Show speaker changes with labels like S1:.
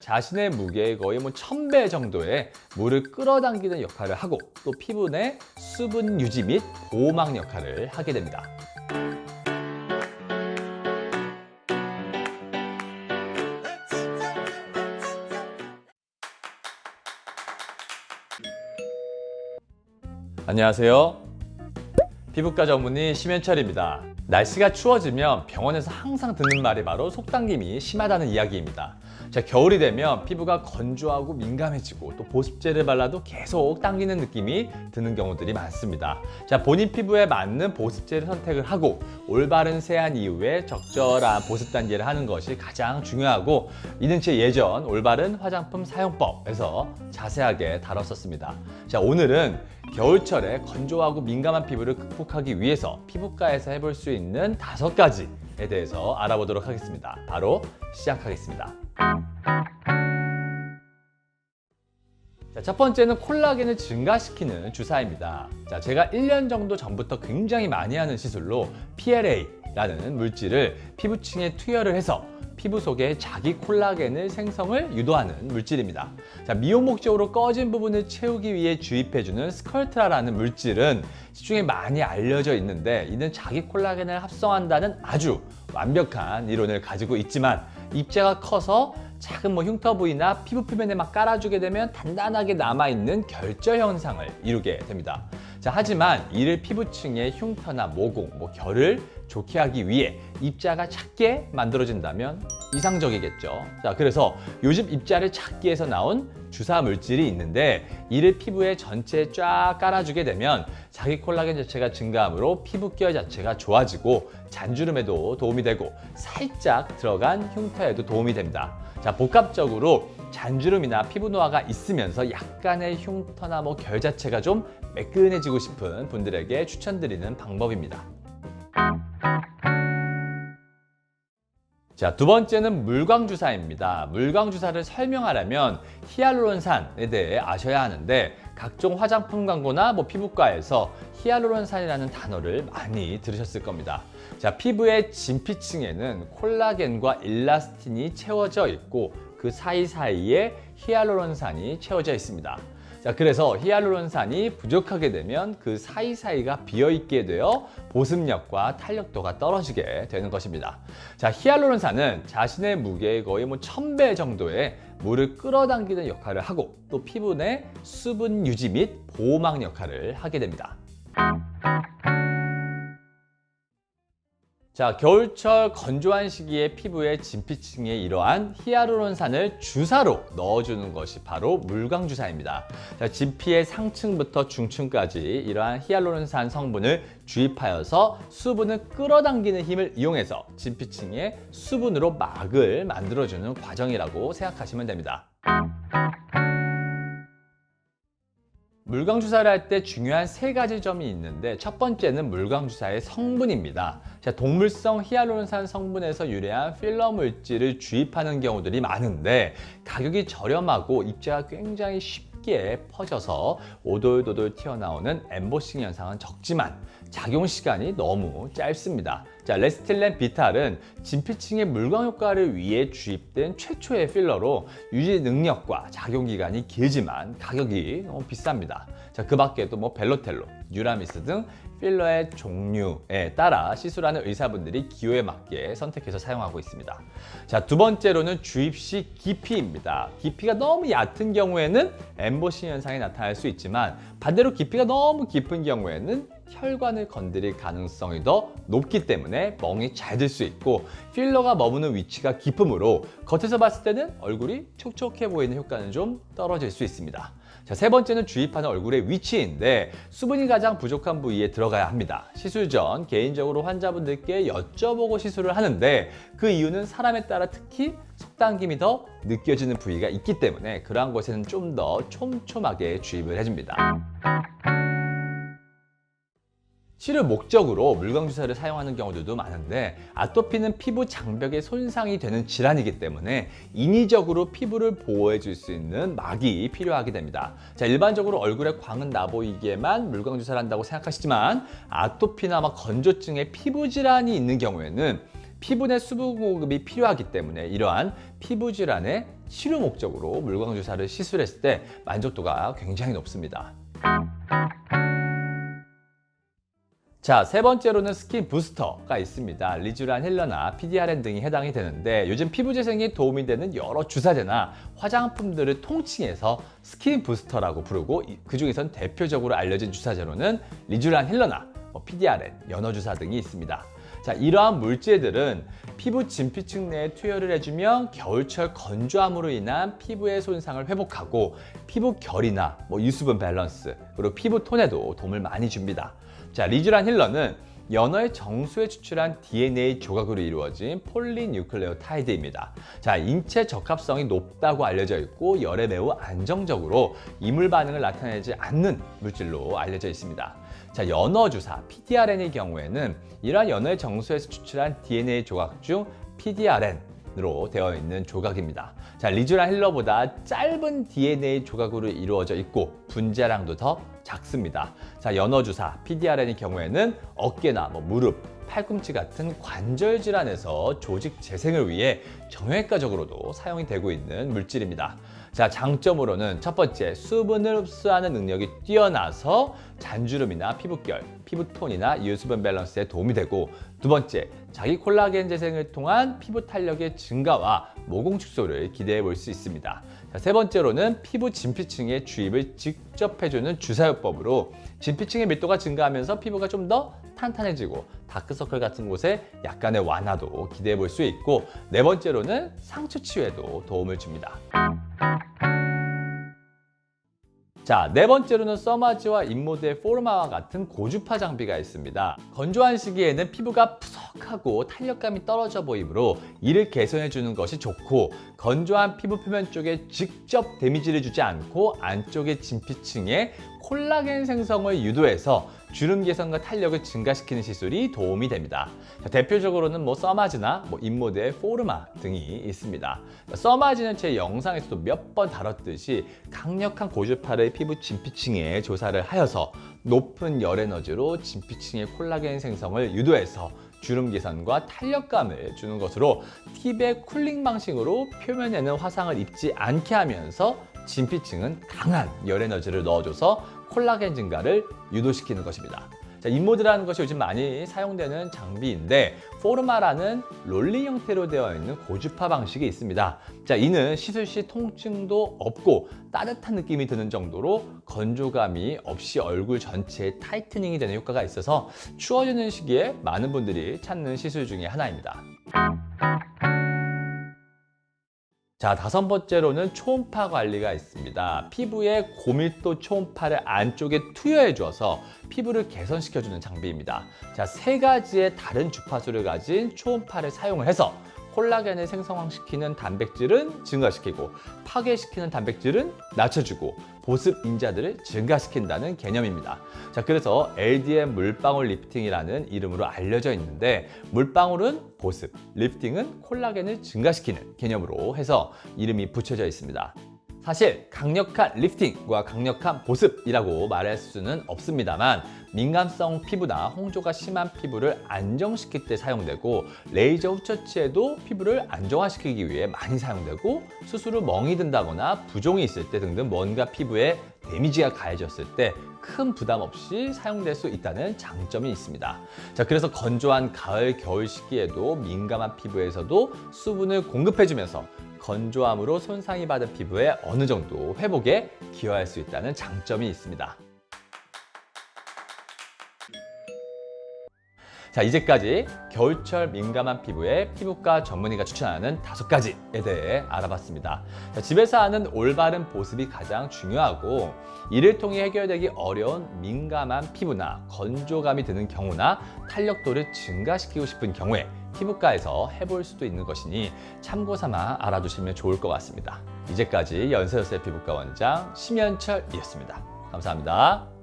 S1: 자신의 무게의 거의 1000배 정도의 물을 끌어당기는 역할을 하고 또 피부 내 수분 유지 및 보호막 역할을 하게 됩니다. 안녕하세요. 피부과 전문의 심현철입니다. 날씨가 추워지면 병원에서 항상 듣는 말이 바로 속당김이 심하다는 이야기입니다. 자, 겨울이 되면 피부가 건조하고 민감해지고 또 보습제를 발라도 계속 당기는 느낌이 드는 경우들이 많습니다. 자, 본인 피부에 맞는 보습제를 선택을 하고 올바른 세안 이후에 적절한 보습 단계를 하는 것이 가장 중요하고, 이는 제 예전 올바른 화장품 사용법에서 자세하게 다뤘었습니다. 자, 오늘은 겨울철에 건조하고 민감한 피부를 극복하기 위해서 피부과에서 해볼 수 있는 5가지에 대해서 알아보도록 하겠습니다. 바로 시작하겠습니다. 자, 첫 번째는 콜라겐을 증가시키는 주사입니다. 자, 제가 1년 정도 전부터 굉장히 많이 하는 시술로 PLA라는 물질을 피부층에 투여를 해서 피부 속에 자기 콜라겐을 생성을 유도하는 물질입니다. 자, 미용 목적으로 꺼진 부분을 채우기 위해 주입해주는 스컬트라라는 물질은 시중에 많이 알려져 있는데, 이는 자기 콜라겐을 합성한다는 아주 완벽한 이론을 가지고 있지만 입자가 커서 작은 흉터 부위나 피부 표면에 막 깔아주게 되면 단단하게 남아있는 결절 현상을 이루게 됩니다. 자, 하지만 이를 피부층의 흉터나 모공, 결을 좋게 하기 위해 입자가 작게 만들어진다면 이상적이겠죠. 자, 그래서 요즘 입자를 작게 해서 나온 주사 물질이 있는데, 이를 피부에 전체에 쫙 깔아주게 되면 자기 콜라겐 자체가 증가하므로 피부결 자체가 좋아지고 잔주름에도 도움이 되고 살짝 들어간 흉터에도 도움이 됩니다. 자, 복합적으로 잔주름이나 피부 노화가 있으면서 약간의 흉터나 결 자체가 좀 매끈해지고 싶은 분들에게 추천드리는 방법입니다. 자, 두 번째는 물광주사입니다. 물광주사를 설명하려면 히알루론산에 대해 아셔야 하는데, 각종 화장품 광고나 피부과에서 히알루론산이라는 단어를 많이 들으셨을 겁니다. 자, 피부의 진피층에는 콜라겐과 일라스틴이 채워져 있고 그 사이사이에 히알루론산이 채워져 있습니다. 자, 그래서 히알루론산이 부족하게 되면 그 사이사이가 비어있게 되어 보습력과 탄력도가 떨어지게 되는 것입니다. 자, 히알루론산은 자신의 무게의 거의 1000배 정도의 물을 끌어당기는 역할을 하고 또 피부 내 수분 유지 및 보호막 역할을 하게 됩니다. 자, 겨울철 건조한 시기에 피부의 진피층에 이러한 히알루론산을 주사로 넣어주는 것이 바로 물광주사입니다. 자, 진피의 상층부터 중층까지 이러한 히알루론산 성분을 주입하여서 수분을 끌어당기는 힘을 이용해서 진피층에 수분으로 막을 만들어주는 과정이라고 생각하시면 됩니다. 물광주사를 할 때 중요한 3가지 점이 있는데, 첫 번째는 물광주사의 성분입니다. 자, 동물성 히알루론산 성분에서 유래한 필러 물질을 주입하는 경우들이 많은데, 가격이 저렴하고 입자가 굉장히 쉽게 퍼져서 오돌도돌 튀어나오는 엠보싱 현상은 적지만 작용 시간이 너무 짧습니다. 자, 레스틸렌 비탈은 진피층의 물광 효과를 위해 주입된 최초의 필러로 유지 능력과 작용 기간이 길지만 가격이 너무 비쌉니다. 자, 그 밖에도 벨로텔로, 유라미스 등 필러의 종류에 따라 시술하는 의사분들이 기호에 맞게 선택해서 사용하고 있습니다. 자, 두 번째로는 주입 시 깊이입니다. 깊이가 너무 얕은 경우에는 엠보싱 현상이 나타날 수 있지만, 반대로 깊이가 너무 깊은 경우에는 혈관을 건드릴 가능성이 더 높기 때문에 멍이 잘 들 수 있고, 필러가 머무는 위치가 깊으므로 겉에서 봤을 때는 얼굴이 촉촉해 보이는 효과는 좀 떨어질 수 있습니다. 자, 세 번째는 주입하는 얼굴의 위치인데, 수분이 가장 부족한 부위에 들어가야 합니다. 시술 전 개인적으로 환자분들께 여쭤보고 시술을 하는데, 그 이유는 사람에 따라 특히 속당김이 더 느껴지는 부위가 있기 때문에 그러한 곳에는 좀 더 촘촘하게 주입을 해줍니다. 치료 목적으로 물광주사를 사용하는 경우들도 많은데, 아토피는 피부 장벽에 손상이 되는 질환이기 때문에 인위적으로 피부를 보호해 줄 수 있는 막이 필요하게 됩니다. 자, 일반적으로 얼굴에 광은 나 보이게만 물광주사를 한다고 생각하시지만, 아토피나 건조증의 피부 질환이 있는 경우에는 피부 내 수분 공급이 필요하기 때문에 이러한 피부 질환의 치료 목적으로 물광 주사를 시술했을 때 만족도가 굉장히 높습니다. 자, 세 번째로는 스킨 부스터가 있습니다. 리쥬란, 힐러나 PDRN 등이 해당이 되는데 요즘 피부 재생에 도움이 되는 여러 주사제나 화장품들을 통칭해서 스킨 부스터라고 부르고 그 중에선 대표적으로 알려진 주사제로는 리쥬란, 힐러나 PDRN, 연어주사 등이 있습니다. 자, 이러한 물질들은 피부 진피층 내에 투여를 해주면 겨울철 건조함으로 인한 피부의 손상을 회복하고 피부 결이나 유수분 밸런스 그리고 피부 톤에도 도움을 많이 줍니다. 자, 리쥬란 힐러는 연어의 정수에 추출한 DNA 조각으로 이루어진 폴리뉴클레오타이드입니다. 자, 인체 적합성이 높다고 알려져 있고 열에 매우 안정적으로 이물 반응을 나타내지 않는 물질로 알려져 있습니다. 자, 연어 주사 PDRN의 경우에는 이러한 연어의 정수에서 추출한 DNA 조각 중 PDRN으로 되어 있는 조각입니다. 자, 리쥬란 힐러보다 짧은 DNA 조각으로 이루어져 있고 분자량도 더 작습니다. 자, 연어 주사 PDRN의 경우에는 어깨나 무릎, 팔꿈치 같은 관절 질환에서 조직 재생을 위해 정형외과적으로도 사용이 되고 있는 물질입니다. 자, 장점으로는 첫 번째, 수분을 흡수하는 능력이 뛰어나서 잔주름이나 피부결, 피부톤이나 유수분 밸런스에 도움이 되고, 두 번째, 자기 콜라겐 재생을 통한 피부 탄력의 증가와 모공 축소를 기대해 볼 수 있습니다. 자, 세 번째로는 피부 진피층에 주입을 직접 해주는 주사요법으로 진피층의 밀도가 증가하면서 피부가 좀 더 탄탄해지고 다크서클 같은 곳에 약간의 완화도 기대해 볼 수 있고, 네 번째로는 상처 치유에도 도움을 줍니다. 자, 네 번째로는 써마지와 인모드의 포르마와 같은 고주파 장비가 있습니다. 건조한 시기에는 피부가 푸석하고 탄력감이 떨어져 보이므로 이를 개선해 주는 것이 좋고, 건조한 피부 표면 쪽에 직접 데미지를 주지 않고 안쪽의 진피층에 콜라겐 생성을 유도해서 주름 개선과 탄력을 증가시키는 시술이 도움이 됩니다. 자, 대표적으로는 써마지나 인모드의 포르마 등이 있습니다. 써마지는 제 영상에서도 몇 번 다뤘듯이 강력한 고주파를 피부 진피층에 조사를 하여서 높은 열 에너지로 진피층의 콜라겐 생성을 유도해서 주름 개선과 탄력감을 주는 것으로 팁의 쿨링 방식으로 표면에는 화상을 입지 않게 하면서 진피층은 강한 열 에너지를 넣어줘서 콜라겐 증가를 유도시키는 것입니다. 자, 인모드라는 것이 요즘 많이 사용되는 장비인데, 포르마라는 롤링 형태로 되어 있는 고주파 방식이 있습니다. 자, 이는 시술 시 통증도 없고 따뜻한 느낌이 드는 정도로 건조감이 없이 얼굴 전체에 타이트닝이 되는 효과가 있어서 추워지는 시기에 많은 분들이 찾는 시술 중에 하나입니다. 자, 다섯 번째로는 초음파 관리가 있습니다. 피부에 고밀도 초음파를 안쪽에 투여해 주어서 피부를 개선시켜주는 장비입니다. 자, 세 가지의 다른 주파수를 가진 초음파를 사용을 해서 콜라겐을 생성시키는 단백질은 증가시키고 파괴시키는 단백질은 낮춰주고 보습 인자들을 증가시킨다는 개념입니다. 자, 그래서 LDM 물방울 리프팅이라는 이름으로 알려져 있는데, 물방울은 보습, 리프팅은 콜라겐을 증가시키는 개념으로 해서 이름이 붙여져 있습니다. 사실 강력한 리프팅과 강력한 보습이라고 말할 수는 없습니다만, 민감성 피부나 홍조가 심한 피부를 안정시킬 때 사용되고, 레이저 흡처치에도 피부를 안정화시키기 위해 많이 사용되고, 수술 후 멍이 든다거나 부종이 있을 때 등등 뭔가 피부에 데미지가 가해졌을 때 큰 부담 없이 사용될 수 있다는 장점이 있습니다. 자, 그래서 건조한 가을, 겨울 시기에도 민감한 피부에서도 수분을 공급해주면서 건조함으로 손상이 받은 피부의 어느 정도 회복에 기여할 수 있다는 장점이 있습니다. 자, 이제까지 겨울철 민감한 피부에 피부과 전문의가 추천하는 5가지에 대해 알아봤습니다. 자, 집에서 하는 올바른 보습이 가장 중요하고, 이를 통해 해결되기 어려운 민감한 피부나 건조감이 드는 경우나 탄력도를 증가시키고 싶은 경우에 피부과에서 해볼 수도 있는 것이니 참고 삼아 알아두시면 좋을 것 같습니다. 이제까지 연세여세 피부과 원장 심연철이었습니다. 감사합니다.